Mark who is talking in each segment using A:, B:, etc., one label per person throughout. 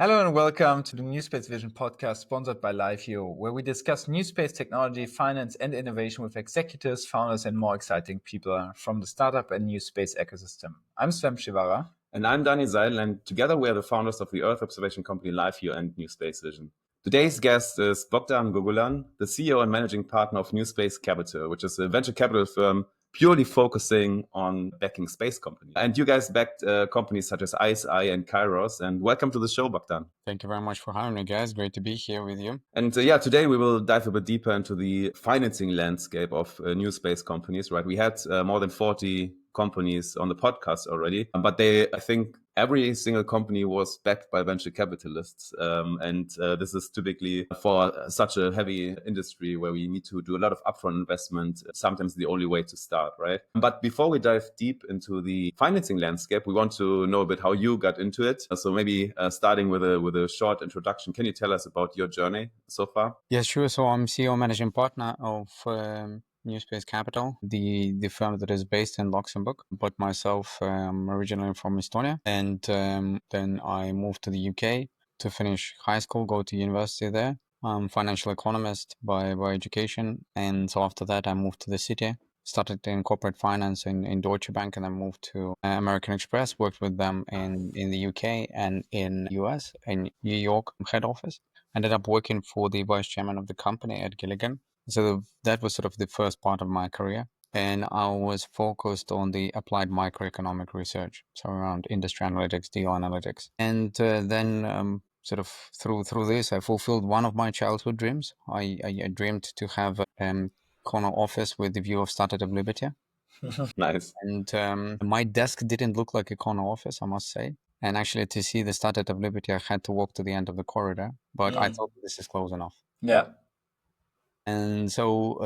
A: Hello and welcome to the NewSpace Vision podcast sponsored by LiveView, where we discuss new space technology, finance, and innovation with executives, founders, and more exciting people from the startup and new space ecosystem. I'm Sven Shivara.
B: And I'm Dani Seidel, and together we are the founders of the Earth observation company LiveView and NewSpace Vision. Today's guest is Bogdan Gogulan, the CEO and managing partner of NewSpace Capital, which is a venture capital firm purely focusing on backing space companies. And you guys backed companies such as ISI and Kairos. And welcome to the show, Bogdan.
C: Thank you very much for having me, guys. Great to be here with you.
B: And today we will dive a bit deeper into the financing landscape of new space companies, right? We had more than 40 companies on the podcast already, but I think every single company was backed by venture capitalists. And this is typically for such a heavy industry where we need to do a lot of upfront investment, sometimes the only way to start, right? But before we dive deep into the financing landscape, we want to know a bit how you got into it. So maybe starting with a short introduction, can you tell us about your journey so far?
C: Yeah, sure. So I'm CEO managing partner of NewSpace Capital, the firm that is based in Luxembourg. But myself, I'm originally from Estonia, and then I moved to the UK to finish high school, go to university there. I'm financial economist by education, and so after that I moved to the city. Started in corporate finance in Deutsche Bank, and then moved to American Express, worked with them in the UK and in US, in New York head office. Ended up working for the vice chairman of the company at Gilligan. So that was sort of the first part of my career. And I was focused on the applied microeconomic research, so around industry analytics, deal analytics. And then sort of through this, I fulfilled one of my childhood dreams. I dreamed to have a corner office with the view of Statue of Liberty.
B: Nice.
C: And my desk didn't look like a corner office, I must say. And actually, to see the Statue of Liberty, I had to walk to the end of the corridor. But I thought this is close enough.
A: Yeah.
C: And so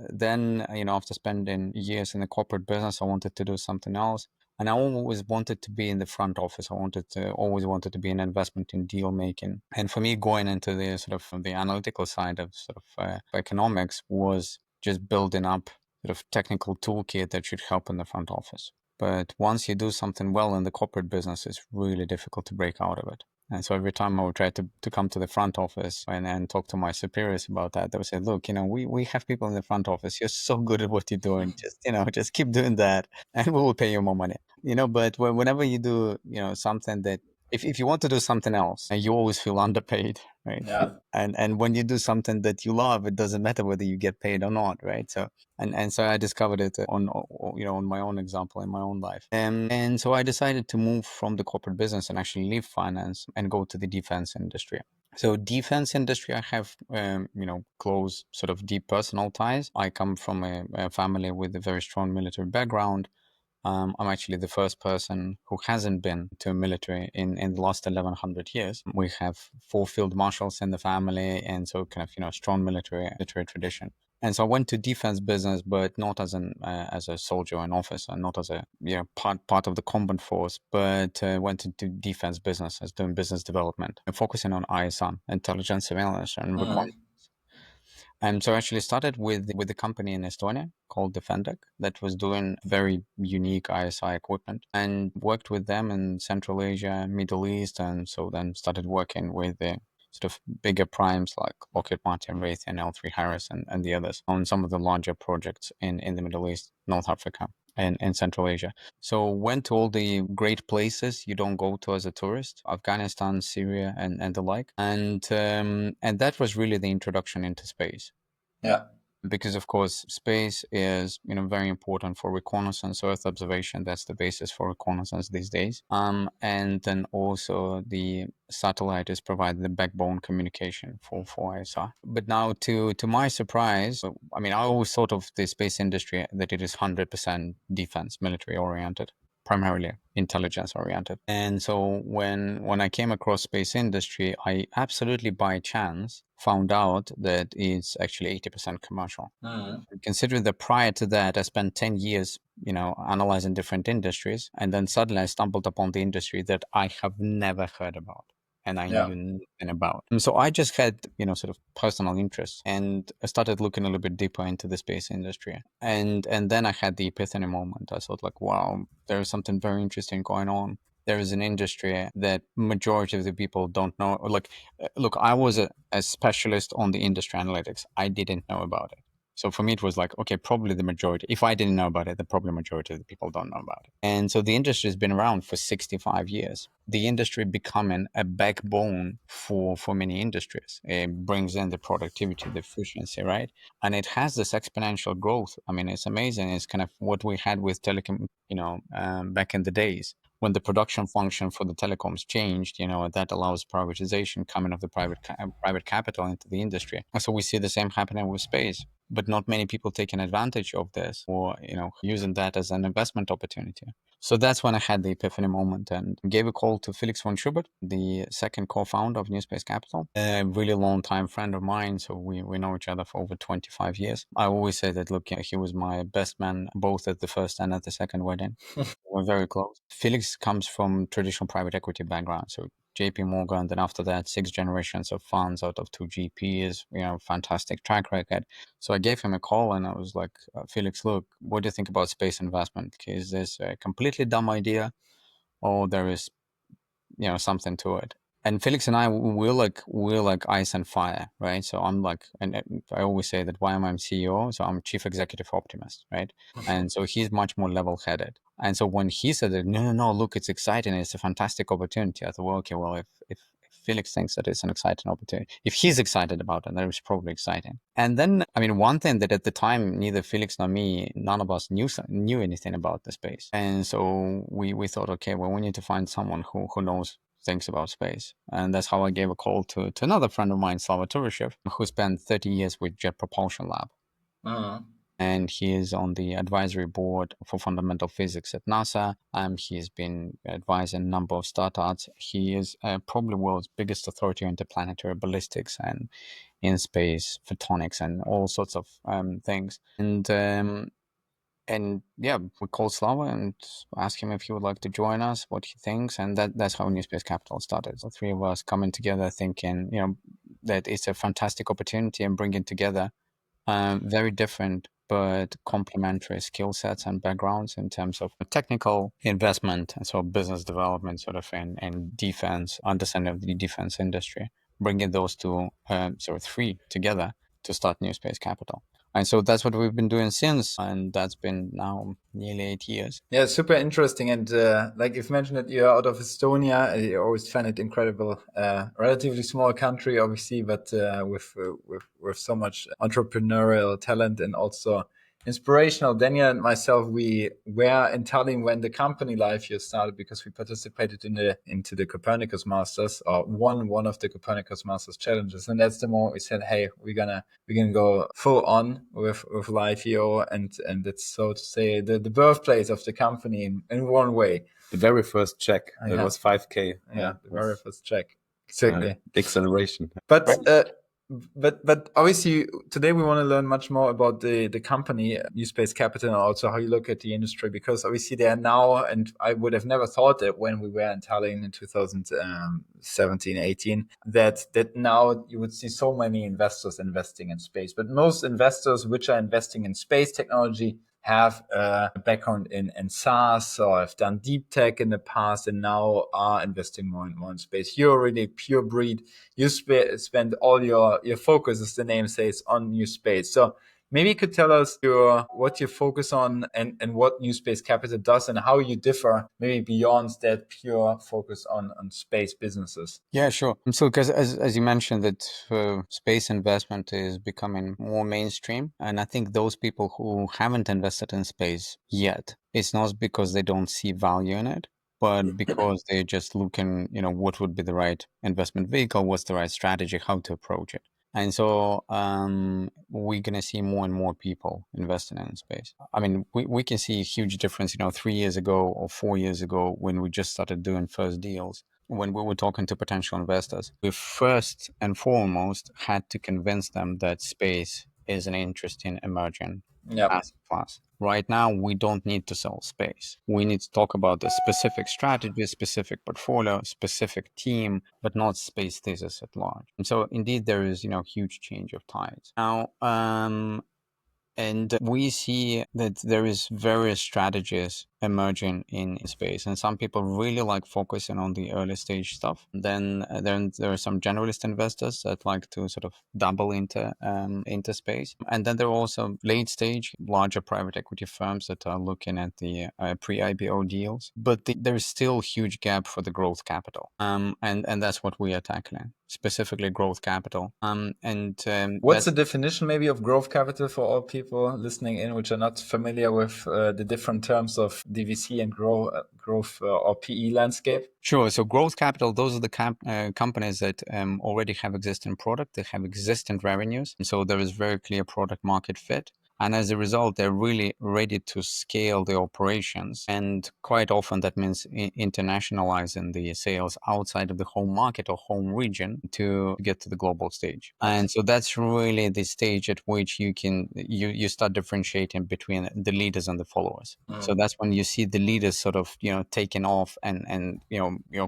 C: then, after spending years in the corporate business, I wanted to do something else. And I always wanted to be in the front office. I always wanted to be in investment in deal making. And for me, going into the sort of the analytical side of sort of economics was just building up sort of technical toolkit that should help in the front office. But once you do something well in the corporate business, it's really difficult to break out of it. And so every time I would try to come to the front office and talk to my superiors about that, they would say, look, we have people in the front office. You're so good at what you're doing. Just keep doing that and we will pay you more money. But whenever you do, something that if you want to do something else, you always feel underpaid, right?
A: Yeah.
C: And when you do something that you love, it doesn't matter whether you get paid or not, right? So and so I discovered it on my own example in my own life, and so I decided to move from the corporate business and actually leave finance and go to the defense industry. So defense industry, I have close sort of deep personal ties. I come from a family with a very strong military background. I'm actually the first person who hasn't been to a military in the last 1100 years. We have 4 field marshals in the family, and so kind of strong military tradition. And so I went to defense business, but not as a soldier or an officer, not as a part of the combat force, but went into defense business as doing business development and focusing on ISR, intelligence, surveillance, and reconnaissance. And so I actually started with the company in Estonia called Defendec that was doing very unique ISI equipment, and worked with them in Central Asia, Middle East, and so then started working with the sort of bigger primes like Lockheed Martin, Raytheon, L3Harris, and the others on some of the larger projects in the Middle East, North Africa, and Central Asia. So went to all the great places you don't go to as a tourist, Afghanistan, Syria, and the like. And that was really the introduction into space.
A: Yeah.
C: Because of course, space is very important for reconnaissance, Earth observation. That's the basis for reconnaissance these days. And then also the satellite is providing the backbone communication for ISR. But now, to my surprise, I always thought of the space industry that it is 100% defense, military oriented, primarily intelligence oriented. And so when I came across space industry, I absolutely by chance found out that it's actually 80% commercial. Considering that prior to that, I spent 10 years, analyzing different industries. And then suddenly I stumbled upon the industry that I have never heard about and I knew nothing about. And so I just had, sort of personal interest, and I started looking a little bit deeper into the space industry. And then I had the epiphany moment. I thought like, wow, there is something very interesting going on. there is an industry that majority of the people don't know. Like, look, I was a specialist on the industry analytics. I didn't know about it. So for me, it was like, okay, probably the majority. If I didn't know about it, the probably majority of the people don't know about it. And so the industry has been around for 65 years. The industry becoming a backbone for many industries. It brings in the productivity, the efficiency, right? And it has this exponential growth. I mean, it's amazing. It's kind of what we had with telecom, back in the days when the production function for the telecoms changed. That allows privatization coming of the private capital into the industry. And so we see the same happening with space, but not many people taking advantage of this or using that as an investment opportunity. So that's when I had the epiphany moment and gave a call to Felix von Schubert, the second co-founder of NewSpace Capital, a really long time friend of mine. So we know each other for over 25 years. I always say that, look, he was my best man, both at the first and at the second wedding. We're very close. Felix comes from traditional private equity background. So JP Morgan, then after that, 6 generations of funds out of 2 GPs, fantastic track record. So I gave him a call and I was like, Felix, look, what do you think about space investment? Is this a completely dumb idea or there is, something to it? And Felix and I, we're like ice and fire, right? So I'm like, and I always say that why am I CEO? So I'm chief executive optimist, right? And so he's much more level-headed. And so when he said that, no, look, it's exciting, it's a fantastic opportunity, I thought, well, okay, well, if Felix thinks that it's an exciting opportunity, if he's excited about it, then it's probably exciting. And then, I mean, one thing that at the time, neither Felix nor me, none of us knew anything about the space. And so we thought, okay, well, we need to find someone who knows things about space. And that's how I gave a call to another friend of mine, Slava Turishev, who spent 30 years with Jet Propulsion Lab.
A: Uh-huh.
C: And he is on the advisory board for fundamental physics at NASA. He has been advising a number of startups. He is probably the world's biggest authority on interplanetary ballistics and in space photonics and all sorts of things. And yeah, we called Slava and asked him if he would like to join us, what he thinks, and that's how NewSpace Capital started. So 3 of us coming together, thinking that it's a fantastic opportunity and bringing together very different but complementary skill sets and backgrounds in terms of technical investment and so business development sort of and defense, understanding of the defense industry, bringing those two sort of 3 together to start NewSpace Capital. And so that's what we've been doing since, and that's been now nearly 8 years.
A: Yeah, super interesting. And like you've mentioned that you're out of Estonia. I always find it incredible. Relatively small country, obviously, but with so much entrepreneurial talent and also inspirational. Daniel and myself, we were in Tallinn when the company Life Year started because we participated into the Copernicus Masters, or won one of the Copernicus Masters challenges. And that's the moment we said, hey, we're gonna go full on with Life Year, and it's, so to say, the birthplace of the company in one way.
B: The very first check, it was 5K.
A: Yeah, the very first check. Exactly.
B: Acceleration.
A: But obviously today we want to learn much more about the company NewSpace Capital and also how you look at the industry, because obviously they are now, and I would have never thought that when we were in Tallinn in 2017, 18, that now you would see so many investors investing in space. But most investors which are investing in space technology have a background in SaaS or have done deep tech in the past and now are investing more and more in space. You're really pure breed. You spend all your focus, as the name says, on new space. So maybe you could tell us what you focus on and what NewSpace Capital does and how you differ maybe beyond that pure focus on space businesses.
C: Yeah, sure. So because as you mentioned that space investment is becoming more mainstream, and I think those people who haven't invested in space yet, it's not because they don't see value in it, but because they're just looking, what would be the right investment vehicle, what's the right strategy, how to approach it. And so we're going to see more and more people investing in space. I mean, we can see a huge difference, 3 years ago or 4 years ago when we just started doing first deals. When we were talking to potential investors, we first and foremost had to convince them that space is an interesting emerging asset class. Right now, we don't need to sell space. We need to talk about the specific strategy, specific portfolio, specific team, but not space thesis at large. And so indeed, there is, huge change of tides. Now, and we see that there is various strategies emerging in space, and some people really like focusing on the early stage stuff. Then there are some generalist investors that like to sort of double into space, and then there are also late stage larger private equity firms that are looking at the pre-IPO deals. But there's still huge gap for the growth capital, and that's what we are tackling, specifically growth capital.
A: What's the definition maybe of growth capital for all people listening in which are not familiar with the different terms of DVC and growth or PE landscape?
C: Sure. So growth capital, those are the companies that already have existing product, they have existing revenues. And so there is very clear product market fit. And as a result, they're really ready to scale the operations. And quite often that means internationalizing the sales outside of the home market or home region to get to the global stage. And so that's really the stage at which you start differentiating between the leaders and the followers. So that's when you see the leaders sort of, taking off and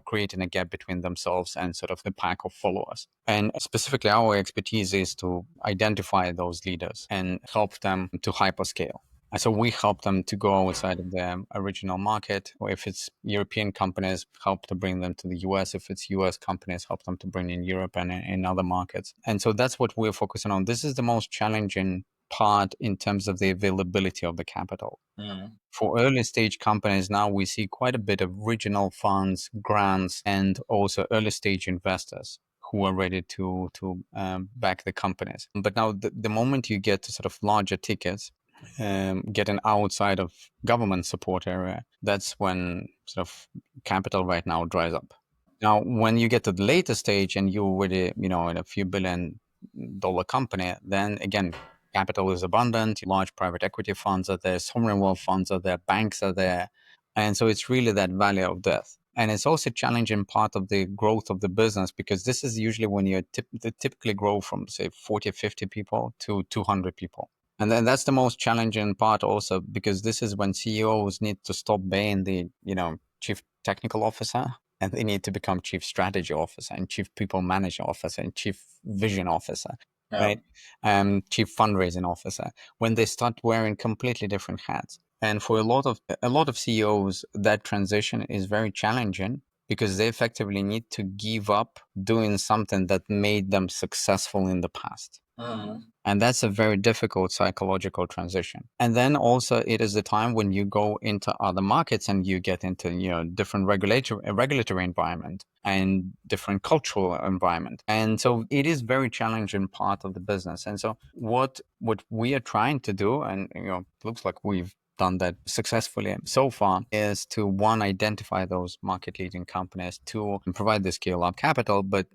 C: creating a gap between themselves and sort of the pack of followers. And specifically our expertise is to identify those leaders and help them to hyperscale. And so we help them to go outside of the original market, or if it's European companies, help to bring them to the US. If it's US companies, help them to bring in Europe and in other markets. And so that's what we're focusing on. This is the most challenging part in terms of the availability of the capital. For early stage companies, now we see quite a bit of regional funds, grants, and also early stage investors who are ready to back the companies. But now the moment you get to sort of larger tickets, getting outside of government support area, that's when sort of capital right now dries up. Now, when you get to the later stage and you're already, in a few $billion company, then again, capital is abundant, large private equity funds are there, sovereign wealth funds are there, banks are there. And so it's really that valley of death. And it's also challenging part of the growth of the business, because this is usually when you typically grow from, say, 40, 50 people to 200 people. And then that's the most challenging part also, because this is when CEOs need to stop being the, chief technical officer, and they need to become chief strategy officer and chief people manager officer and chief vision officer, right? Chief fundraising officer, when they start wearing completely different hats. And for a lot of CEOs, that transition is very challenging, because they effectively need to give up doing something that made them successful in the past. And that's a very difficult psychological transition. And then also it is the time when you go into other markets and you get into, different regulatory environment and different cultural environment. And so it is very challenging part of the business. And so what we are trying to do, and, looks like we've done that successfully so far, is to identify those market leading companies, to provide the scale up capital, but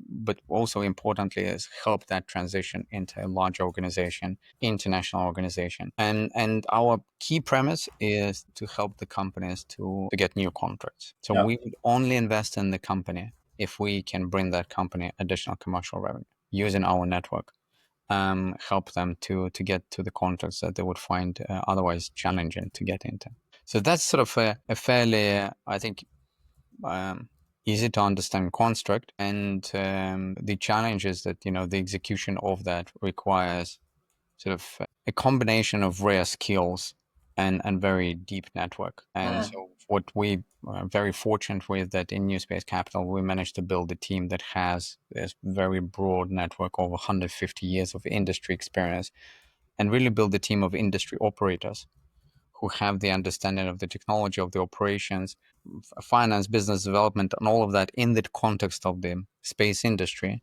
C: also importantly is help that transition into a large organization, international organization. And our key premise is to help the companies to get new contracts. So we would only invest in the company if we can bring that company additional commercial revenue using our network. Help them to get to the contracts that they would find otherwise challenging to get into. So that's sort of a fairly, I think, easy to understand construct. And the challenge is that, the execution of that requires sort of a combination of rare skills and very deep network. And so what we are very fortunate with, that in NewSpace Capital, we managed to build a team that has this very broad network, over 150 years of industry experience, and really build a team of industry operators who have the understanding of the technology, of the operations, finance, business development, and all of that in the context of the space industry,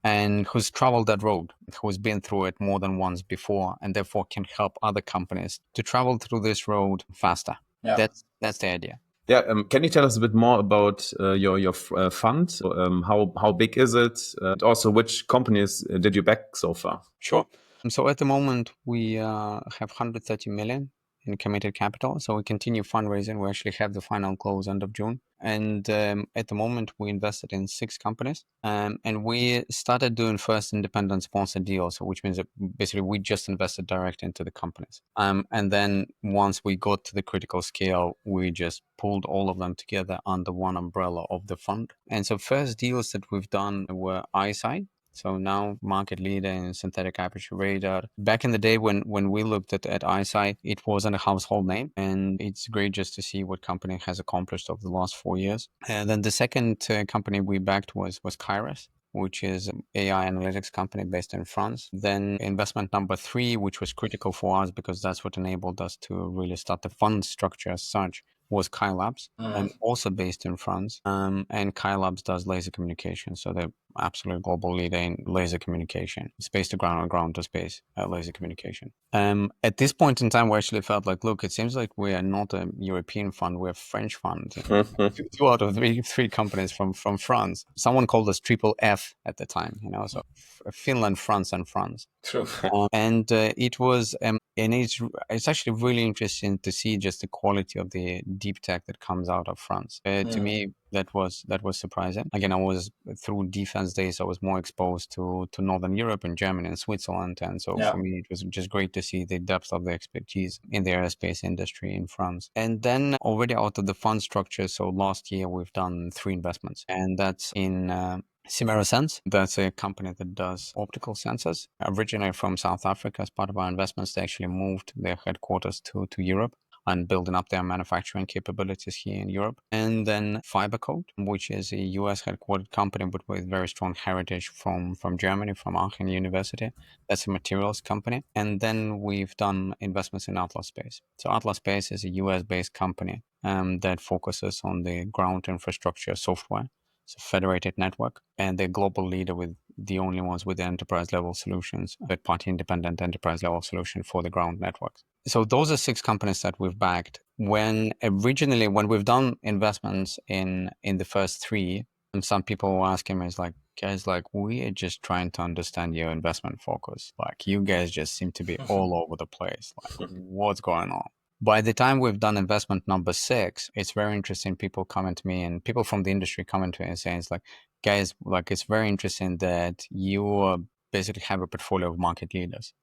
C: and who's traveled that road, who's been through it more than once before, and therefore can help other companies to travel through this road faster. That's the idea.
B: Yeah, can you tell us a bit more about your fund? How big is it? And also, which companies did you back so far?
C: Sure. So at the moment, we have 130 million in committed capital. So we continue fundraising. We actually have the final close end of June. And at the moment, we invested in 6 companies. And we started doing first independent sponsor deals, which means that basically we just invested direct into the companies. And then once we got to the critical scale, we just pulled all of them together under one umbrella of the fund. And so first deals that we've done were iSight, So now market leader in synthetic aperture radar. Back in the day when we looked at eyesight, it wasn't a household name, and it's great just to see what company has accomplished over the last 4 years. And then the second company we backed was Kairos, which is an AI analytics company based in France. Then investment number 3, which was critical for us because that's what enabled us to really start the fund structure as such, was Kai Labs, also based in France. And Kai Labs does laser communication. So they're absolute global leader in laser communication, space to ground and ground to space laser communication. At this point in time, we actually felt like, look, it seems like we are not a European fund, we're a French fund. Two out of three companies from France. Someone called us triple F at the time, so Finland, France, and France.
A: True.
C: And it was, and it's actually really interesting to see just the quality of the deep tech that comes out of France. To me, that was surprising. Again, I was through defense days. I was more exposed to Northern Europe and Germany and Switzerland, and so for me, it was just great to see the depth of the expertise in the aerospace industry in France. And then already out of the fund structure, so last year we've done 3 investments, and that's in Sense. That's a company that does optical sensors. Originally from South Africa, as part of our investments, they actually moved their headquarters to Europe and building up their manufacturing capabilities here in Europe. And then FiberCode, which is a US headquartered company, but with very strong heritage from Germany, from Aachen University. That's a materials company. And then we've done investments in Atlas Space. So Atlas Space is a US-based company that focuses on the ground infrastructure software. It's a federated network, and they're global leader with the only ones with the enterprise level solutions, third-party independent enterprise level solution for the ground networks. So those are 6 companies that we've backed. When we've done investments in the first 3, and some people were asking me, guys, we are just trying to understand your investment focus. You guys just seem to be all over the place. What's going on? By the time we've done investment number 6, it's very interesting. People come to me, and people from the industry come to me and saying, guys, it's very interesting that you basically have a portfolio of market leaders.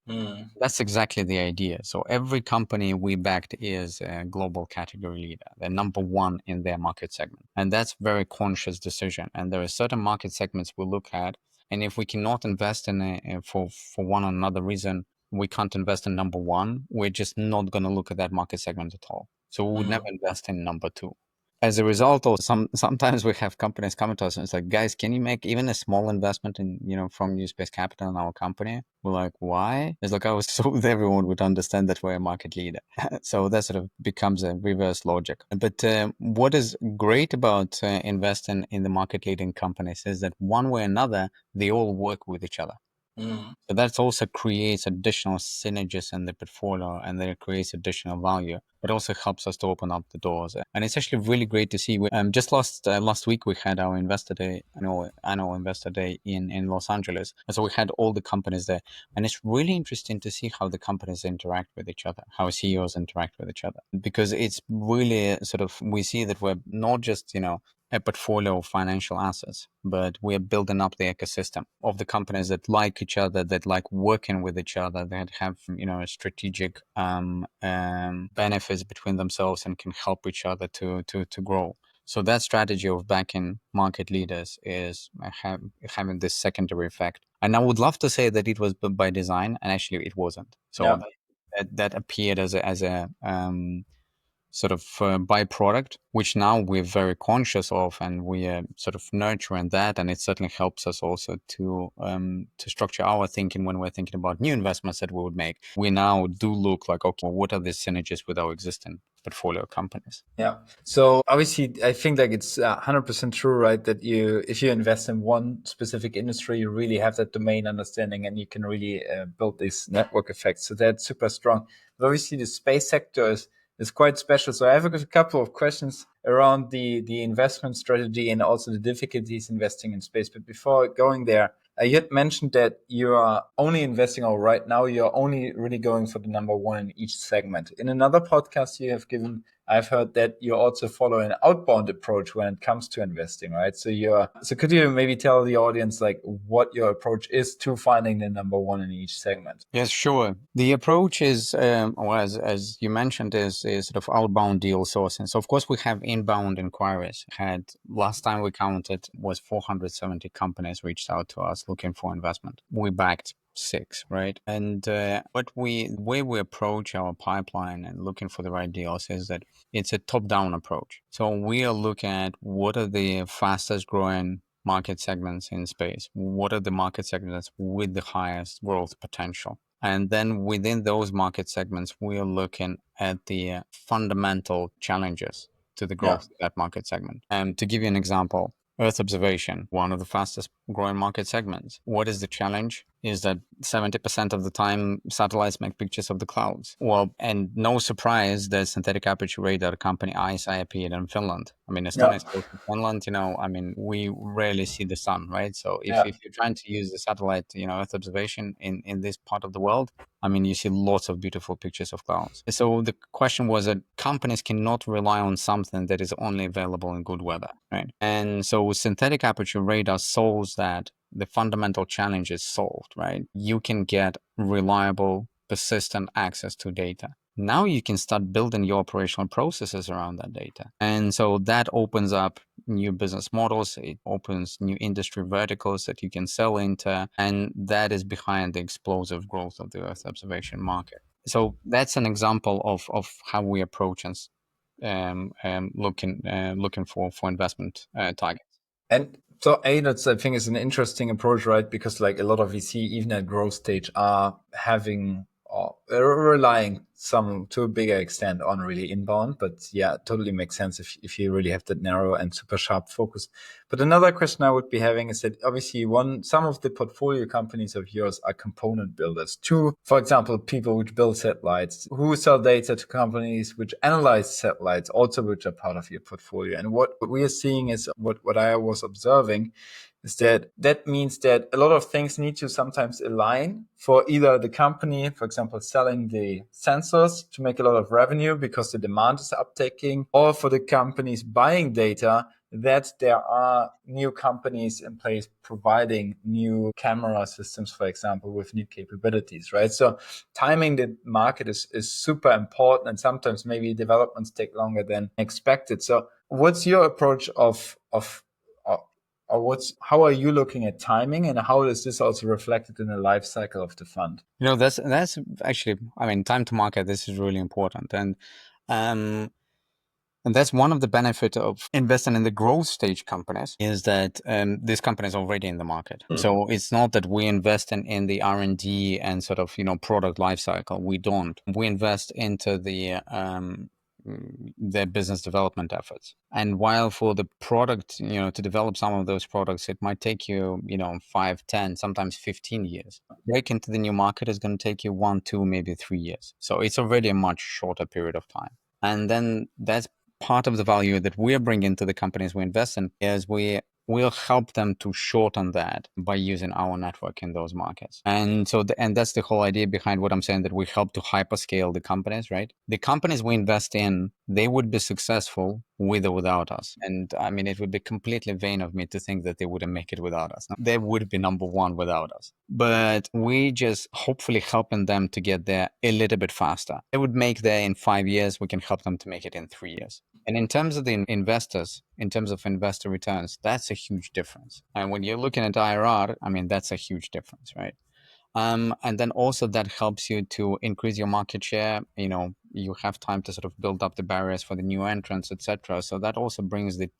C: That's exactly the idea. So every company we backed is a global category leader. They're number 1 in their market segment. And that's a very conscious decision. And there are certain market segments we look at. And if we cannot invest in for one or another reason, we can't invest in number 1, we're just not going to look at that market segment at all. So we would never invest in number 2. As a result, sometimes we have companies coming to us and it's guys, can you make even a small investment in, from NewSpace Capital in our company? We're like, why? It's I was told everyone would understand that we're a market leader. So that sort of becomes a reverse logic. But what is great about investing in the market leading companies is that one way or another, they all work with each other. So that also creates additional synergies in the portfolio, and then it creates additional value. It also helps us to open up the doors. And it's actually really great to see. Just last week, we had our investor day, annual investor day in Los Angeles. And so we had all the companies there. And it's really interesting to see how the companies interact with each other, how CEOs interact with each other. Because it's really we see that we're not just, a portfolio of financial assets, but we're building up the ecosystem of the companies that like each other, that like working with each other, that have, strategic benefits between themselves and can help each other to grow. So that strategy of backing market leaders is having this secondary effect. And I would love to say that it was by design, and actually it wasn't. So that appeared as a sort of byproduct, which now we're very conscious of, and we are sort of nurturing that, and it certainly helps us also to structure our thinking when we're thinking about new investments that we would make. We now do look okay, what are the synergies with our existing portfolio companies?
A: Yeah. So obviously, I think it's 100% true, right? That if you invest in one specific industry, you really have that domain understanding, and you can really build these network effects. So that's super strong. But obviously, the space sector is quite special. So I have a couple of questions around the investment strategy and also the difficulties investing in space. But before going there, you had mentioned that you are only investing, or right now you're only really going for the number 1 in each segment. In another podcast, you have given I've heard that you also follow an outbound approach when it comes to investing, right? So could you maybe tell the audience like what your approach is to finding the number one in each segment?
C: Yes, sure. The approach is, well, as you mentioned, is sort of outbound deal sourcing. So of course we have inbound inquiries. Had last time we counted was 470 companies reached out to us looking for investment. We backed 6, right? And the way we approach our pipeline and looking for the right deals is that it's a top-down approach. So we are looking at what are the fastest growing market segments in space. What are the market segments with the highest growth potential? And then within those market segments, we are looking at the fundamental challenges to the growth of that market segment. And to give you an example, Earth observation, one of the fastest growing market segments. What is the challenge? Is that 70% of the time satellites make pictures of the clouds. Well, and no surprise that synthetic aperture radar company ICEYE appeared in Finland. I mean, Estonia is close to Finland, we rarely see the sun, right? So if you're trying to use the satellite, Earth observation in this part of the world, you see lots of beautiful pictures of clouds. So the question was that companies cannot rely on something that is only available in good weather, right? And so synthetic aperture radar solves that. The fundamental challenge is solved, right? You can get reliable, persistent access to data. Now you can start building your operational processes around that data. And so that opens up new business models. It opens new industry verticals that you can sell into. And that is behind the explosive growth of the Earth observation market. So that's an example of how we approach and looking for investment targets.
A: And so that's, I think, is an interesting approach, right? Because like a lot of VC, even at growth stage, are having relying some to a bigger extent on really inbound. But yeah, it totally makes sense if you really have that narrow and super sharp focus. But another question I would be having is that obviously some of the portfolio companies of yours are component builders too. For example, people which build satellites, who sell data to companies which analyze satellites, also which are part of your portfolio. And what we are seeing is what I was observing is that means that a lot of things need to sometimes align for either the company, for example, selling the sensors to make a lot of revenue because the demand is uptaking, or for the companies buying data, that there are new companies in place providing new camera systems, for example, with new capabilities, right? So timing the market is super important, and sometimes maybe developments take longer than expected. So what's your approach how are you looking at timing, and how is this also reflected in the life cycle of the fund?
C: That's actually, time to market. This is really important, and that's one of the benefits of investing in the growth stage companies is that this company is already in the market. Mm-hmm. So it's not that we invest in the R&D and sort of product life cycle. We don't. We invest into their business development efforts. And while for the product, to develop some of those products, it might take you, 5, 10, sometimes 15 years. Break into the new market is going to take you 1, 2, maybe 3 years. So it's already a much shorter period of time. And then that's part of the value that we're bringing to the companies we invest in is we'll help them to shorten that by using our network in those markets. And so, and that's the whole idea behind what I'm saying, that we help to hyperscale the companies, right? The companies we invest in, they would be successful with or without us. And it would be completely vain of me to think that they wouldn't make it without us. They would be number one without us. But we just hopefully helping them to get there a little bit faster. They would make there in 5 years. We can help them to make it in 3 years. And in terms of the investors, in terms of investor returns, that's a huge difference. And when you're looking at IRR, that's a huge difference, right? And then also that helps you to increase your market share. You have time to sort of build up the barriers for the new entrants, etc. So that also brings the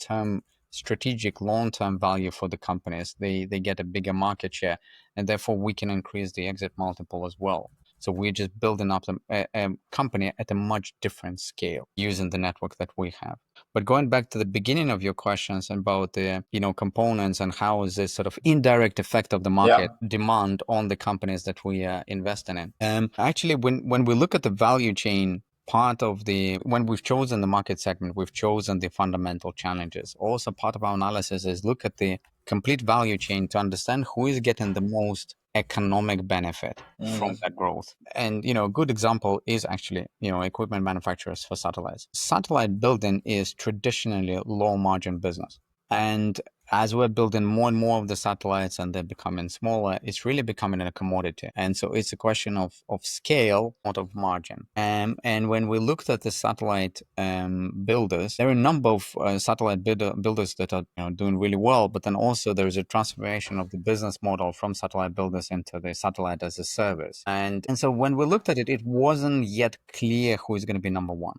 C: strategic long-term value for the companies. They get a bigger market share, and therefore we can increase the exit multiple as well. So we're just building up a company at a much different scale using the network that we have. But going back to the beginning of your questions about the components and how is this sort of indirect effect of the market demand on the companies that we are investing in. Actually, when we look at the value chain, when we've chosen the market segment, we've chosen the fundamental challenges. Also, part of our analysis is look at the complete value chain to understand who is getting the most economic benefit from that growth. And, a good example is actually, equipment manufacturers for satellites. Satellite building is traditionally a low margin business. And as we're building more and more of the satellites and they're becoming smaller, it's really becoming a commodity. And so it's a question of scale, not of margin. And when we looked at the satellite builders, there are a number of satellite builders that are doing really well, but then also there's a transformation of the business model from satellite builders into the satellite as a service. And so when we looked at it, it wasn't yet clear who is going to be number one.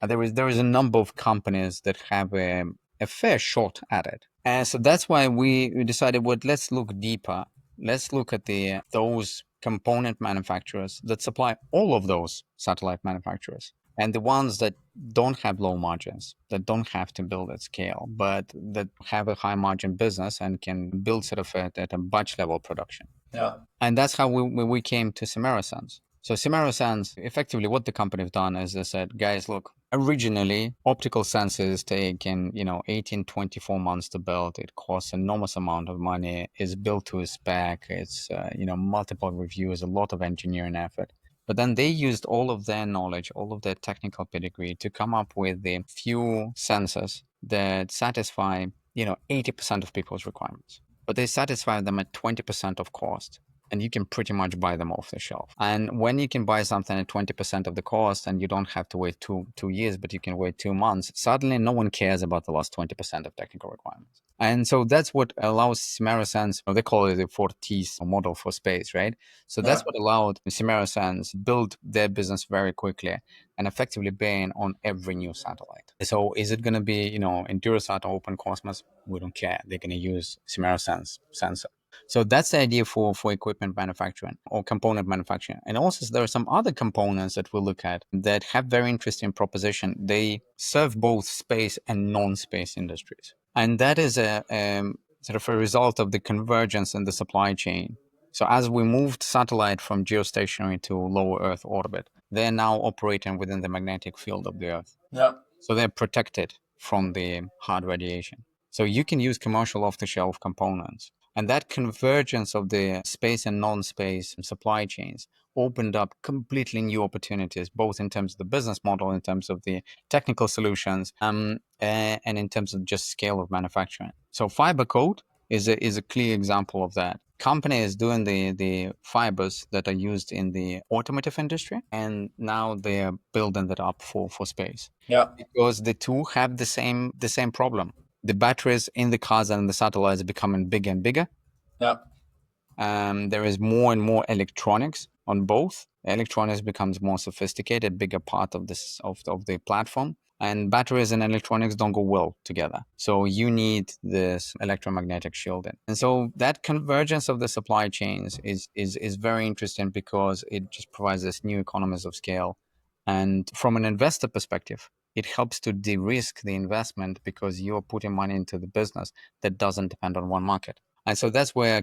C: There is a number of companies that have a fair shot at it. And so that's why we decided, let's look deeper. Let's look at those component manufacturers that supply all of those satellite manufacturers, and the ones that don't have low margins, that don't have to build at scale, but that have a high margin business and can build sort of at a batch level production.
A: Yeah.
C: And that's how we came to Simera-Sense. So Simera-Sense, effectively what the company have done is they said, guys, look, originally optical sensors take 18, 24 months to build. It costs enormous amount of money. It's built to a spec. It's, multiple reviews, a lot of engineering effort. But then they used all of their knowledge, all of their technical pedigree to come up with the few sensors that satisfy, 80% of people's requirements. But they satisfy them at 20% of cost. And you can pretty much buy them off the shelf. And when you can buy something at 20% of the cost and you don't have to wait two years, but you can wait 2 months, suddenly no one cares about the last 20% of technical requirements. And so that's what allows Simera-Sense, they call it the 4Ts model for space, right? So that's what allowed Simera-Sense build their business very quickly and effectively ban on every new satellite. So is it going to be, Endurosat or Open Cosmos? We don't care. They're going to use Simera-Sense sensor. So that's the idea for equipment manufacturing or component manufacturing. And also there are some other components that we'll look at that have very interesting proposition. They serve both space and non-space industries. And that is a sort of a result of the convergence in the supply chain. So as we moved satellite from geostationary to low Earth orbit, they're now operating within the magnetic field of the Earth.
A: Yeah.
C: So they're protected from the hard radiation. So you can use commercial off-the-shelf components. And that convergence of the space and non-space supply chains opened up completely new opportunities, both in terms of the business model, in terms of the technical solutions, and in terms of just scale of manufacturing. So fiber coat is a clear example of that. Companies doing the fibers that are used in the automotive industry, and now they're building that up for space.
A: Yeah.
C: Because the two have the same problem. The batteries in the cars and the satellites are becoming bigger and bigger.
A: Yeah.
C: There is more and more electronics on both. Electronics becomes more sophisticated, bigger part of this of the platform. And batteries and electronics don't go well together. So you need this electromagnetic shielding. And so that convergence of the supply chains is very interesting because it just provides this new economies of scale. And from an investor perspective, it helps to de-risk the investment because you're putting money into the business that doesn't depend on one market. And so that's where we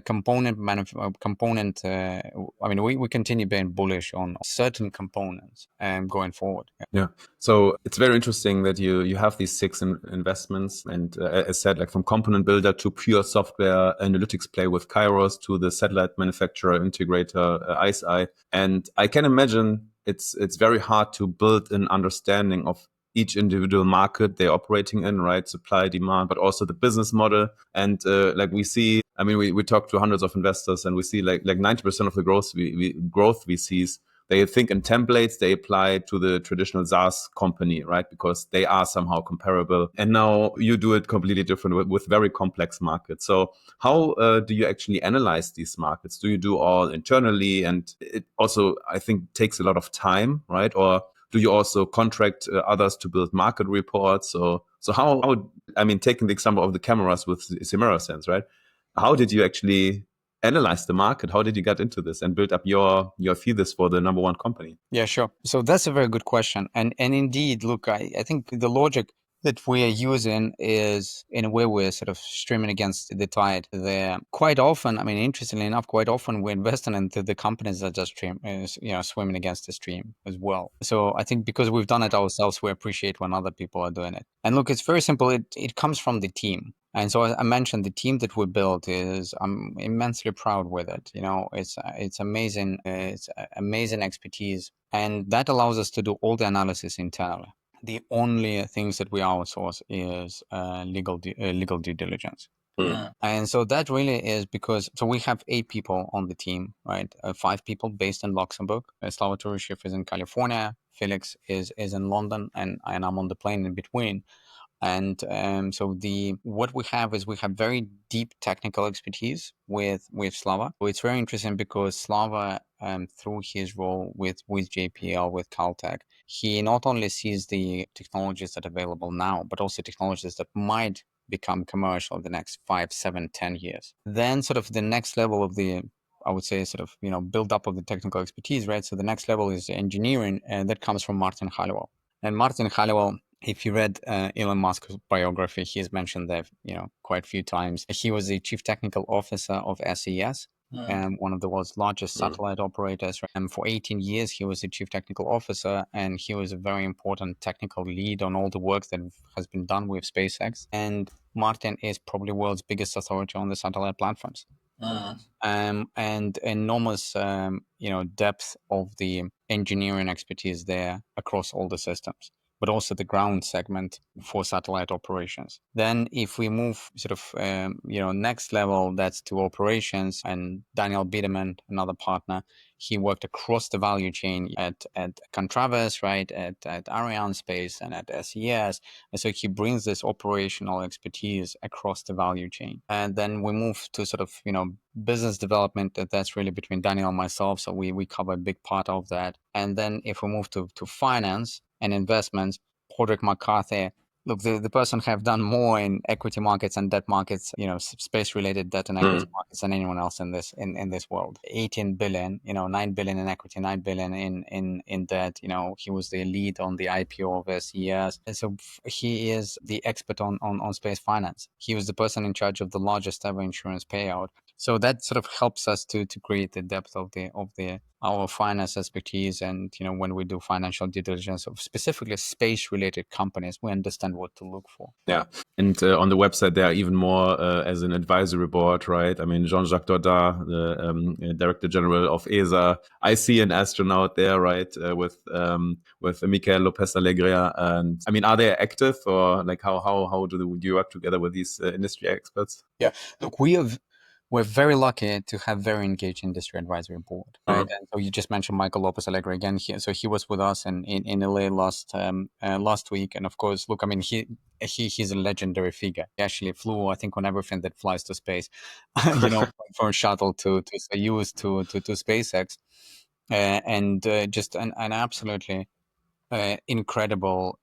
C: continue being bullish on certain components going forward.
B: Yeah. So it's very interesting that you have these 6 investments, and as said, like from component builder to pure software analytics play with Kairos to the satellite manufacturer integrator ICEYE. And I can imagine it's very hard to build an understanding of each individual market they're operating in, right? Supply, demand, but also the business model. And like we see, I mean, we talk to hundreds of investors and we see like 90% of the growth we see is they think in templates they apply to the traditional SaaS company, right? Because they are somehow comparable. And now you do it completely different with very complex markets. So how do you actually analyze these markets? Do you do all internally? And it also, I think, takes a lot of time, right? Or do you also contract others to build market reports? So how, I mean, taking the example of the cameras with Simera-Sense, right? How did you actually analyze the market? How did you get into this and build up your thesis for the number one company?
C: Yeah, sure. So that's a very good question. And indeed, look, I think the logic that we are using is in a way we're sort of streaming against the tide there. Quite often, I mean, interestingly enough, quite often we're investing into the companies that just swimming against the stream as well. So I think because we've done it ourselves, we appreciate when other people are doing it. And look, it's very simple. It comes from the team. And so I mentioned the team that we built is, I'm immensely proud with it. It's amazing. It's amazing expertise, and that allows us to do all the analysis internally. The only things that we outsource is legal due diligence. And so that really is because, so we have 8 people on the team, right? 5 people based in Luxembourg. Slava Turishev is in California. Felix is in London, and I'm on the plane in between. And so what we have is we have very deep technical expertise with Slava. So it's very interesting because Slava, through his role with JPL, with Caltech, he not only sees the technologies that are available now, but also technologies that might become commercial in the next 5, 7, 10 years. Then sort of the next level of the, I would say, sort of, build up of the technical expertise, right? So the next level is engineering, and that comes from Martin Halliwell. And Martin Halliwell, if you read Elon Musk's biography, he's mentioned that quite a few times. He was the chief technical officer of SES, one of the world's largest satellite operators. And for 18 years, he was the chief technical officer, and he was a very important technical lead on all the work that has been done with SpaceX. And Martin is probably world's biggest authority on the satellite platforms. And enormous, depth of the engineering expertise there across all the systems, but also the ground segment for satellite operations. Then if we move sort of, next level, that's to operations, and Daniel Biederman, another partner, he worked across the value chain at Contravas, right, at Arianespace and at SES. And so he brings this operational expertise across the value chain. And then we move to sort of, business development, that's really between Daniel and myself. So we cover a big part of that. And then if we move to finance and investments, Padraig McCarthy, look, the person have done more in equity markets and debt markets, space related debt and equity markets than anyone else in this world. 18 billion, 9 billion in equity, 9 billion in debt. He was the lead on the IPO of SES. And so he is the expert on space finance. He was the person in charge of the largest ever insurance payout. So that sort of helps us to create the depth of our finance expertise. And when we do financial due diligence of specifically space related companies, we understand what to look for.
B: Yeah. And on the website, there are even more as an advisory board, right? I mean, Jean-Jacques Dordain, the Director General of ESA. I see an astronaut there, right? With Michael Lopez Alegria. And I mean, are they active, or like how do you work together with these industry experts?
C: Yeah, look, we're very lucky to have very engaged industry advisory board, right? And so you just mentioned Michael Lopez Alegre again. He was with us in LA last week, and of course, look, I mean, he's a legendary figure. He actually flew, I think, on everything that flies to space, from shuttle to Soyuz to SpaceX, and just an absolutely incredible,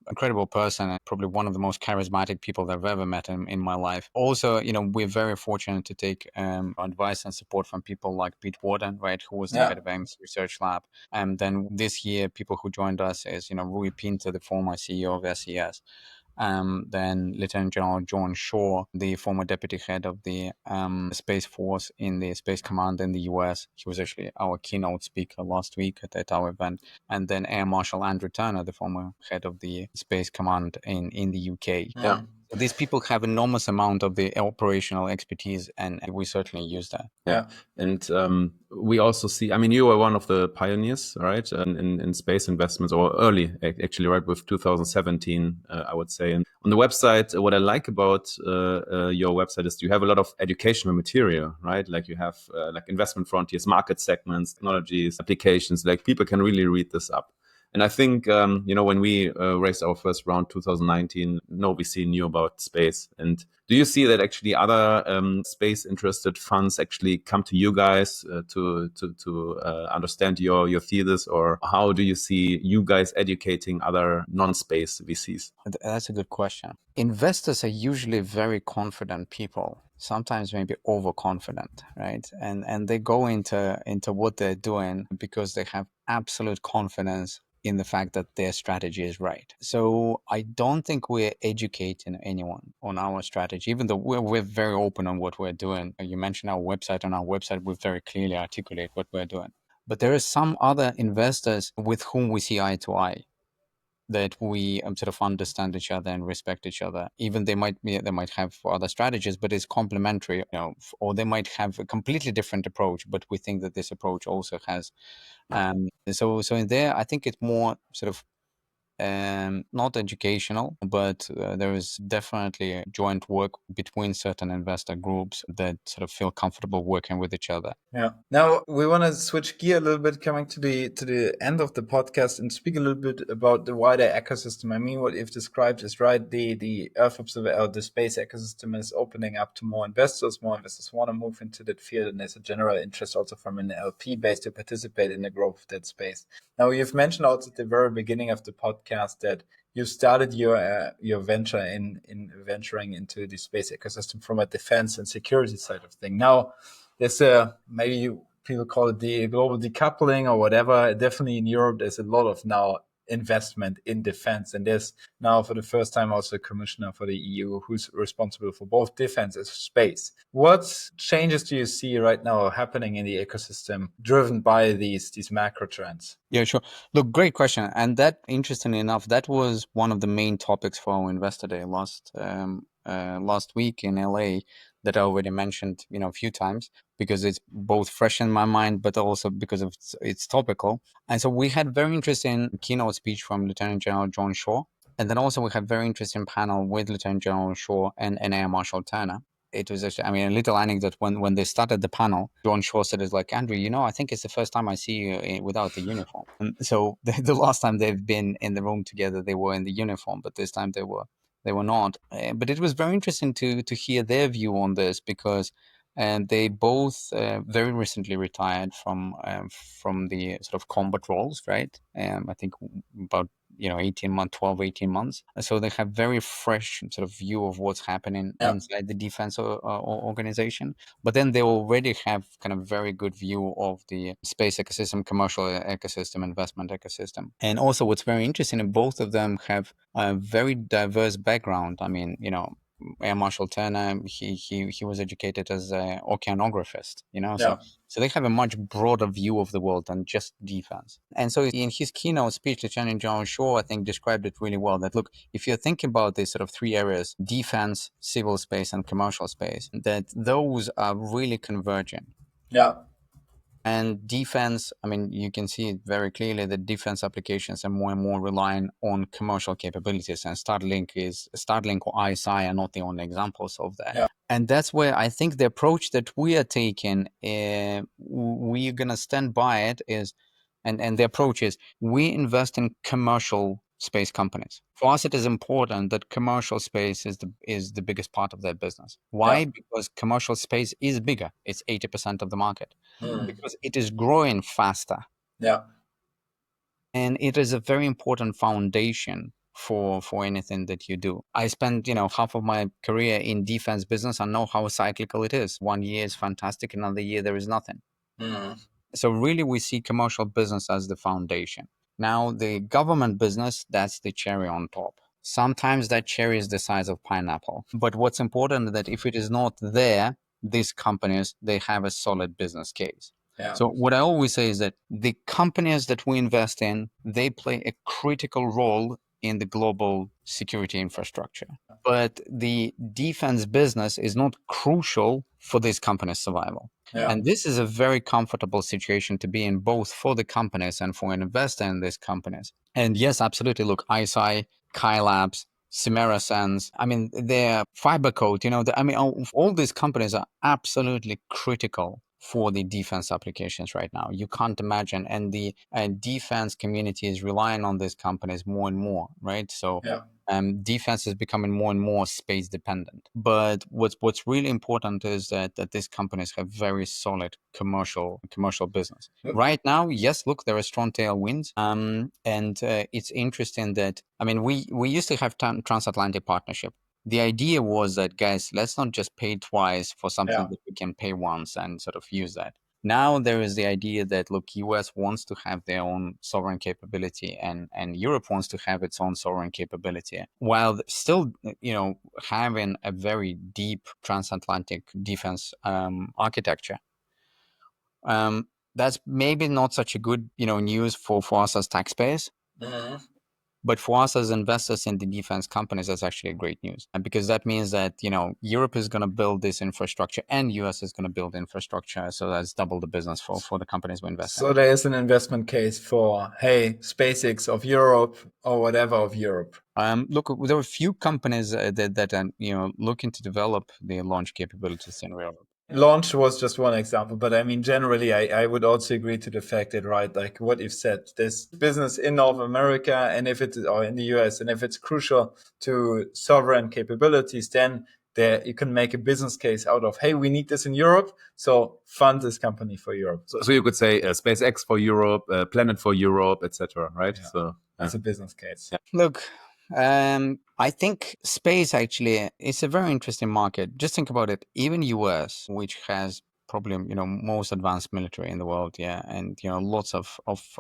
C: incredible person, and probably one of the most charismatic people that I've ever met in my life. Also, we're very fortunate to take advice and support from people like Pete Warden, right, who was the head of AIMS Research Lab. And then this year, people who joined us is, Rui Pinto, the former CEO of SES. Then Lieutenant General John Shaw, the former deputy head of the Space Force in the Space Command in the US. He was actually our keynote speaker last week at our event. And then Air Marshal Andrew Turner, the former head of the Space Command in the UK.
B: Yeah.
C: These people have enormous amount of the operational expertise, and we certainly use that.
B: Yeah. And we also see, I mean, you were one of the pioneers, right, in space investments, or early, actually, right, with 2017, I would say. And on the website, what I like about your website is you have a lot of educational material, right? Like you have like investment frontiers, market segments, technologies, applications, like people can really read this up. And I think, when we raised our first round 2019, VC knew about space. And do you see that actually other space interested funds actually come to you guys to understand your thesis? Or how do you see you guys educating other non-space VCs?
C: That's a good question. Investors are usually very confident people, sometimes maybe overconfident, right? And they go into what they're doing because they have absolute confidence in the fact that their strategy is right. So I don't think we're educating anyone on our strategy, even though we're very open on what we're doing. You mentioned our website. On our website, we very clearly articulate what we're doing. But there are some other investors with whom we see eye to eye. that we sort of understand each other and respect each other. Even they might have other strategies, but it's complementary, or they might have a completely different approach, but we think that this approach also has. So in there, I think it's more sort of not educational, but there is definitely a joint work between certain investor groups that sort of feel comfortable working with each other.
A: Yeah. Now we want to switch gear a little bit, coming to the end of the podcast, and speak a little bit about the wider ecosystem. I mean, what you've described is right. The Earth observer, the space ecosystem is opening up to more investors. More investors want to move into that field, and there's a general interest also from an LP base to participate in the growth of that space. Now, you've mentioned also at the very beginning of the podcast that you started your venture in venturing into the space ecosystem from a defense and security side of thing. Now, there's people call it the global decoupling or whatever. Definitely in Europe, there's a lot of now investment in defense, and there's now for the first time also a commissioner for the EU who's responsible for both defense and space. What changes do you see right now happening in the ecosystem driven by these macro trends?
C: Yeah, sure. Look, great question. And that, interestingly enough, that was one of the main topics for our Investor Day last week in LA that I already mentioned, a few times, because it's both fresh in my mind, but also because of it's topical. And so we had very interesting keynote speech from Lieutenant General John Shaw. And then also we had very interesting panel with Lieutenant General Shaw and Air Marshal Turner. It was actually, a little anecdote. When they started the panel, John Shaw said, "It's like, Andrew, I think it's the first time I see you without the uniform." And so the last time they've been in the room together, they were in the uniform, but this time they were not. But it was very interesting to hear their view on this, because they both very recently retired from the sort of combat roles, right? I think about 12, 18 months. So they have very fresh sort of view of what's happening inside the defense organization. But then they already have kind of very good view of the space ecosystem, commercial ecosystem, investment ecosystem. And also what's very interesting, both of them have a very diverse background. I mean, Air Marshal Turner, he was educated as an oceanographist, so they have a much broader view of the world than just defense. And so in his keynote speech, Lieutenant General Shaw, I think, described it really well, that look, if you're thinking about these sort of three areas, defense, civil space, and commercial space, that those are really converging.
A: Yeah.
C: And defense, you can see it very clearly that defense applications are more and more relying on commercial capabilities, and Starlink or ISI are not the only examples of that.
A: Yeah.
C: And that's where I think the approach that we are taking, we're going to stand by it, and the approach is we invest in commercial space companies. For us, it is important that commercial space is the biggest part of their business. Why?
A: Yeah.
C: Because commercial space is bigger. It's 80% of the market. Because it is growing faster.
A: Yeah.
C: And it is a very important foundation for anything that you do. I spent, half of my career in defense business. I know how cyclical it is. 1 year is fantastic. Another year, there is nothing. So really, we see commercial business as the foundation. Now, the government business, that's the cherry on top. Sometimes that cherry is the size of pineapple. But what's important is that if it is not there, these companies, they have a solid business case.
A: Yeah.
C: So what I always say is that the companies that we invest in, they play a critical role in the global security infrastructure. But the defense business is not crucial for this company's survival.
A: Yeah.
C: And this is a very comfortable situation to be in, both for the companies and for an investor in these companies. And yes, absolutely. Look, ISI, Kai Labs, Simera Sense, they're fiber code, all these companies are absolutely critical for the defense applications right now. You can't imagine. And the defense community is relying on these companies more and more, right? So defense is becoming more and more space dependent. But what's really important is that these companies have very solid commercial business. Right now, yes, look, there are strong tailwinds. And it's interesting that, we used to have transatlantic partnership. The idea was that, guys, let's not just pay twice for something that we can pay once and sort of use that. Now there is the idea that, look, US wants to have their own sovereign capability, and Europe wants to have its own sovereign capability, while still, having a very deep transatlantic defense architecture. That's maybe not such a good, news for us as taxpayers. But for us as investors in the defense companies, that's actually great news. And because that means that, Europe is going to build this infrastructure and US is going to build infrastructure. So that's double the business for the companies we invest in.
A: So there is an investment case for, hey, SpaceX of Europe or whatever of Europe.
C: Look, there are a few companies that are, looking to develop the launch capabilities in Europe.
A: Launch was just one example, but I mean, generally, I would also agree to the fact that, right, like what you've said, there's business in North America and or in the US, and if it's crucial to sovereign capabilities, then there you can make a business case out of, hey, we need this in Europe, so fund this company for Europe.
B: So you could say SpaceX for Europe, Planet for Europe, etc. Right?
A: Yeah.
B: So
A: that's a business case.
C: Yeah. Look, I think space actually is a very interesting market. Just think about it. Even US, which has probably most advanced military in the world, and lots of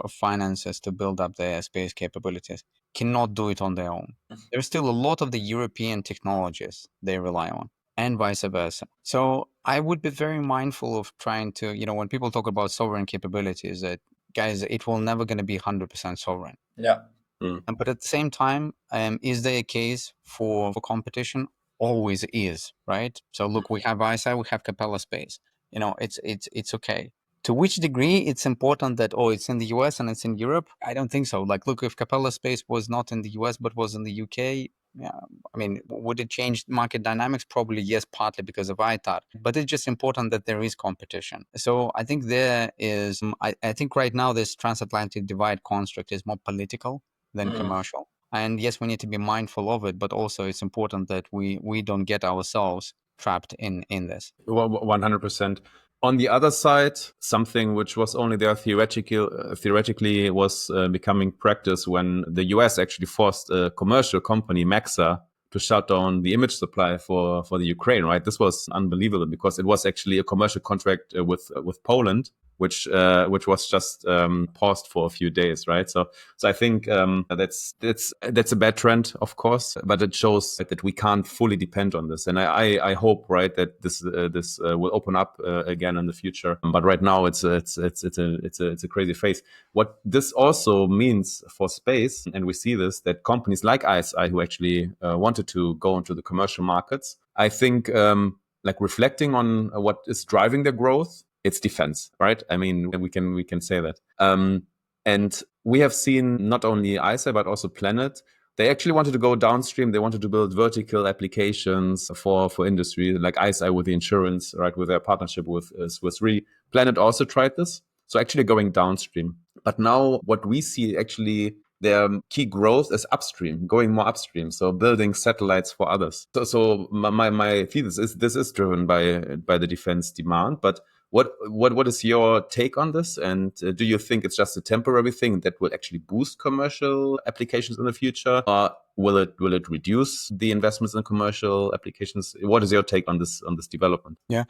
C: finances to build up their space capabilities, cannot do it on their own. There's still a lot of the European technologies they rely on, and vice versa. So I would be very mindful of trying to, when people talk about sovereign capabilities, that guys, it will never going to be 100% sovereign.
A: Yeah.
C: But at the same time, is there a case for competition? Always is, right? So look, we have ISI, we have Capella Space. It's okay. To which degree it's important that it's in the US and it's in Europe? I don't think so. Like, look, if Capella Space was not in the US but was in the UK, yeah, I mean, would it change market dynamics? Probably yes, partly because of ITAR. But it's just important that there is competition. So I think there is. I think right now this transatlantic divide construct is more political than commercial. And yes, we need to be mindful of it, but also it's important that we don't get ourselves trapped in this.
B: 100%. On the other side, something which was only there theoretically was becoming practice when the US actually forced a commercial company, Maxa, to shut down the image supply for the Ukraine, right? This was unbelievable because it was actually a commercial contract with Poland, which was just paused for a few days, right? So I think that's a bad trend, of course, but it shows that we can't fully depend on this. And I hope, right, that this will open up again in the future. But right now it's a crazy phase. What this also means for space, and we see this, that companies like ISI who actually wanted to go into the commercial markets, I think like reflecting on what is driving their growth, it's defense, right? I mean, we can say that. And we have seen not only ISI, but also Planet. They actually wanted to go downstream. They wanted to build vertical applications for industry, like ISI with the insurance, right? With their partnership with Swiss Re. Planet also tried this. So actually going downstream. But now what we see actually, their key growth is upstream, going more upstream. So building satellites for others. So my thesis is this is driven by the defense demand. But what is your take on this? And do you think it's just a temporary thing that will actually boost commercial applications in the future, or will it reduce the investments in commercial applications? What is your take on this development?
C: Yeah,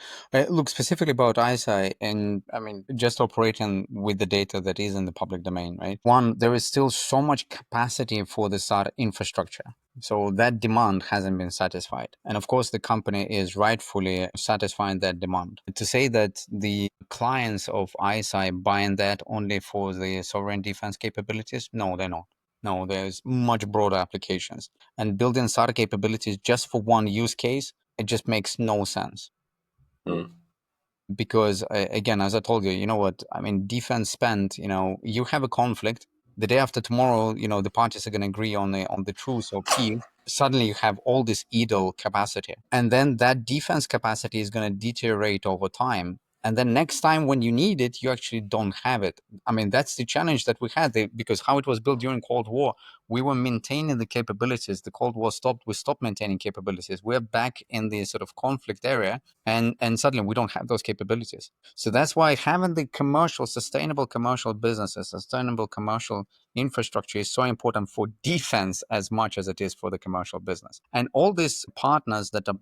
C: look, specifically about ISI, and I mean, just operating with the data that is in the public domain, right? One, there is still so much capacity for the SAR infrastructure. So that demand hasn't been satisfied. And of course, the company is rightfully satisfying that demand. To say that the clients of ISI buying that only for the sovereign defense capabilities, no, they're not. No, there's much broader applications. And building SAR capabilities just for one use case, it just makes no sense. Because again, as I told you, I mean, defense spend, you have a conflict. The day after tomorrow, the parties are going to agree on the truce or peace. Suddenly you have all this idle capacity. And then that defense capacity is going to deteriorate over time. And then next time when you need it, you actually don't have it. I mean, that's the challenge that we had because how it was built during Cold War, we were maintaining the capabilities. The Cold War stopped. We stopped maintaining capabilities. We're back in the sort of conflict area, and suddenly we don't have those capabilities. So that's why having the sustainable commercial businesses, sustainable commercial infrastructure is so important for defense as much as it is for the commercial business. And all these partners that are,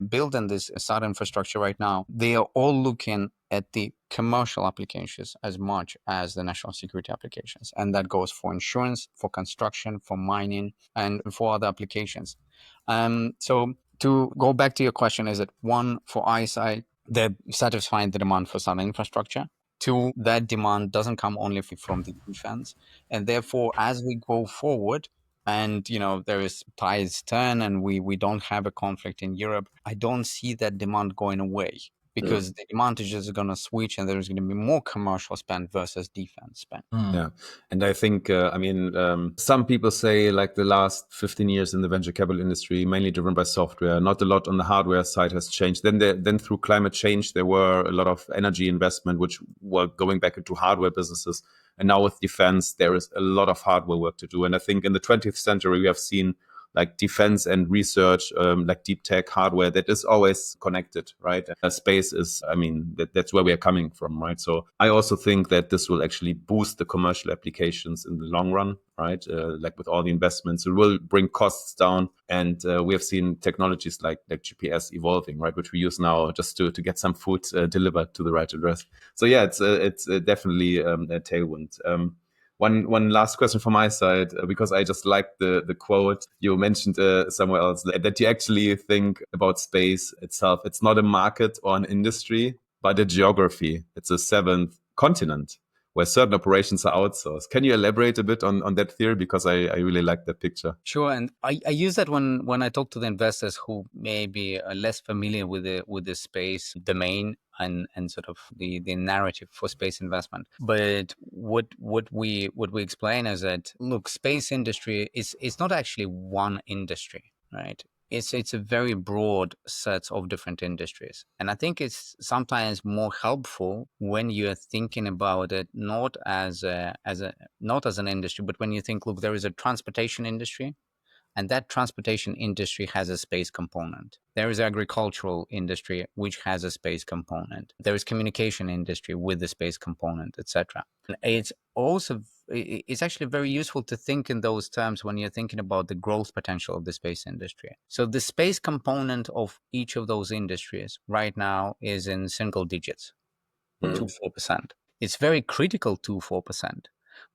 C: building this SAR infrastructure right now, they are all looking at the commercial applications as much as the national security applications. And that goes for insurance, for construction, for mining, and for other applications. So to go back to your question, is it one for ISI, they're satisfying the demand for SAR infrastructure? Two, that demand doesn't come only from the defense. And therefore, as we go forward, and there is tides turn and we don't have a conflict in Europe, I don't see that demand going away, because the demand is just going to switch and there's going to be more commercial spend versus defense spend.
B: Yeah. And I think, some people say like the last 15 years in the venture capital industry, mainly driven by software, not a lot on the hardware side has changed. Then through climate change, there were a lot of energy investment, which were going back into hardware businesses. And now with defense, there is a lot of hardware work to do. And I think in the 20th century, we have seen like defense and research, like deep tech hardware, that is always connected, right? Space is, that's where we are coming from, right? So I also think that this will actually boost the commercial applications in the long run, right? Like with all the investments, it will bring costs down. And we have seen technologies like GPS evolving, right? Which we use now just to get some food delivered to the right address. So yeah, it's definitely a tailwind. One last question from my side, because I just liked the quote you mentioned somewhere else, that you actually think about space itself. It's not a market or an industry, but a geography. It's a seventh continent where certain operations are outsourced. Can you elaborate a bit on that theory? Because I really like that picture.
C: Sure, and I use that when I talk to the investors who may be less familiar with the space domain and sort of the narrative for space investment. But what we explain is that, look, space industry is not actually one industry, right? It's a very broad set of different industries. And I think it's sometimes more helpful when you're thinking about it not as an industry, but when you think, look, there is a transportation industry, and that transportation industry has a space component. There is agricultural industry, which has a space component. There is communication industry with the space component, etc. It's actually very useful to think in those terms when you're thinking about the growth potential of the space industry. So the space component of each of those industries right now is in single digits, 2-4%. It's very critical, 2-4%.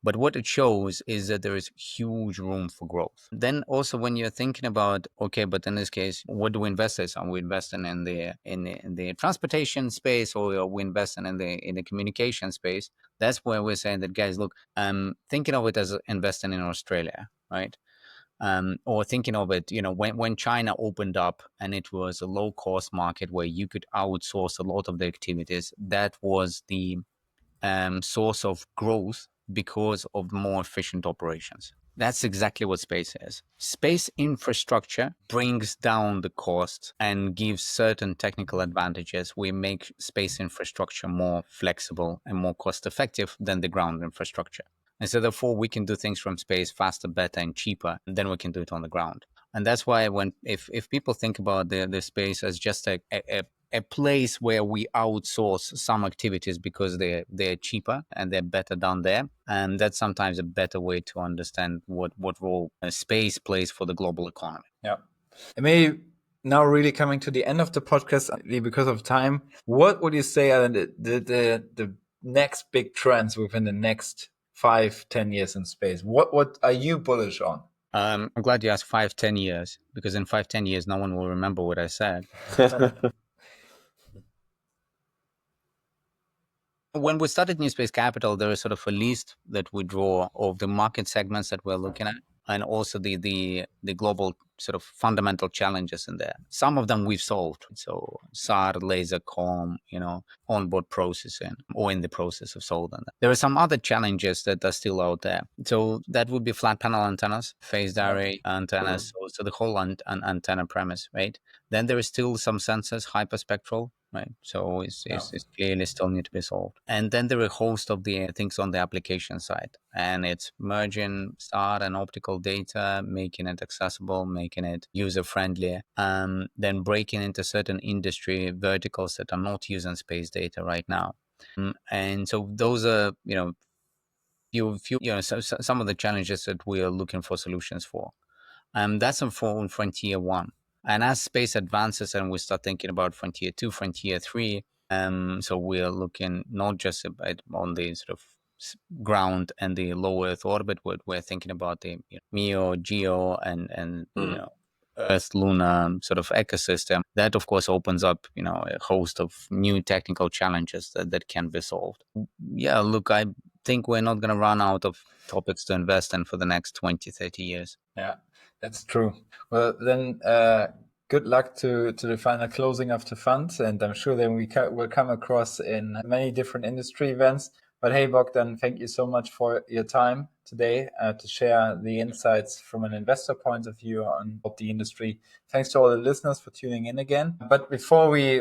C: But what it shows is that there is huge room for growth. Then also when you're thinking about, okay, but in this case, what do we invest in? Are we investing in the transportation space, or are we investing in the communication space? That's where we're saying that, guys, look, thinking of it as investing in Australia, right? Or thinking of it, when China opened up and it was a low cost market where you could outsource a lot of the activities, that was the source of growth because of more efficient operations. That's exactly what space is. Space infrastructure brings down the cost and gives certain technical advantages. We make space infrastructure more flexible and more cost effective than the ground infrastructure. And so therefore we can do things from space faster, better, and cheaper than we can do it on the ground. And that's why if people think about the space as just a place where we outsource some activities because they're cheaper and they're better done there, and that's sometimes a better way to understand what role space plays for the global economy.
A: Yeah. And maybe now really coming to the end of the podcast because of time, what would you say are the next big trends within the next 5-10 years in space? What are you bullish on?
C: I'm glad you asked 5-10 years, because in 5-10 years, no one will remember what I said. When we started NewSpace Capital, there is sort of a list that we draw of the market segments that we're looking at, and also the global sort of fundamental challenges in there. Some of them we've solved. So SAR, laser comm, onboard processing, or in the process of solving them. There are some other challenges that are still out there. So that would be flat panel antennas, phased array antennas, so the whole antenna premise, right? Then there is still some sensors, hyperspectral, right? So it's clearly still need to be solved. And then there are a host of the things on the application side, and it's merging SAR and optical data, making it accessible, making it user-friendly, then breaking into certain industry verticals that are not using space data right now. And so those are, some of the challenges that we are looking for solutions for. That's on frontier 1. And as space advances and we start thinking about frontier 2, frontier 3, so we're looking not just on the sort of ground and the low Earth orbit, we're thinking about the MEO, GEO, and Earth Lunar sort of ecosystem, that of course opens up, a host of new technical challenges that can be solved. Yeah, look, I think we're not going to run out of topics to invest in for the next 20, 30 years.
A: Yeah, that's true. Well, then good luck to the final closing of the fund. And I'm sure then will come across in many different industry events. But hey, Bogdan, thank you so much for your time today to share the insights from an investor point of view on the industry. Thanks to all the listeners for tuning in again. But before we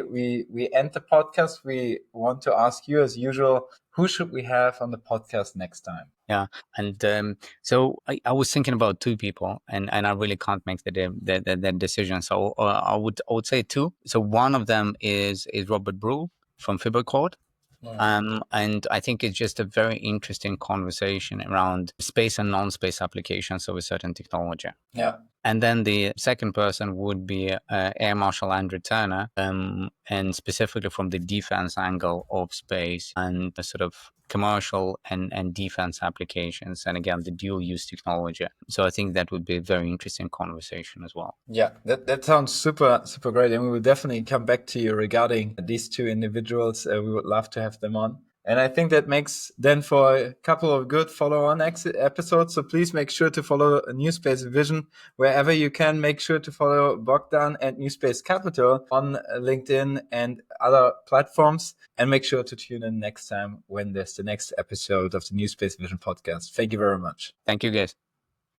A: end the podcast, we want to ask you, as usual, who should we have on the podcast next time?
C: Yeah, and so I was thinking about two people, and I really can't make the decision. So I would say two. So one of them is Robert Brew from Fibercord. And I think it's just a very interesting conversation around space and non-space applications of a certain technology.
A: Yeah.
C: And then the second person would be Air Marshal Andrew Turner, and specifically from the defense angle of space and the sort of commercial and defense applications, and again, the dual use technology. So I think that would be a very interesting conversation as well.
A: Yeah, that sounds super great. And we will definitely come back to you regarding these two individuals. We would love to have them on. And I think that makes then for a couple of good follow-on episodes. So please make sure to follow NewSpace Vision wherever you can. Make sure to follow Bogdan and NewSpace Capital on LinkedIn and other platforms. And make sure to tune in next time when there's the next episode of the NewSpace Vision podcast. Thank you very much.
C: Thank you, guys.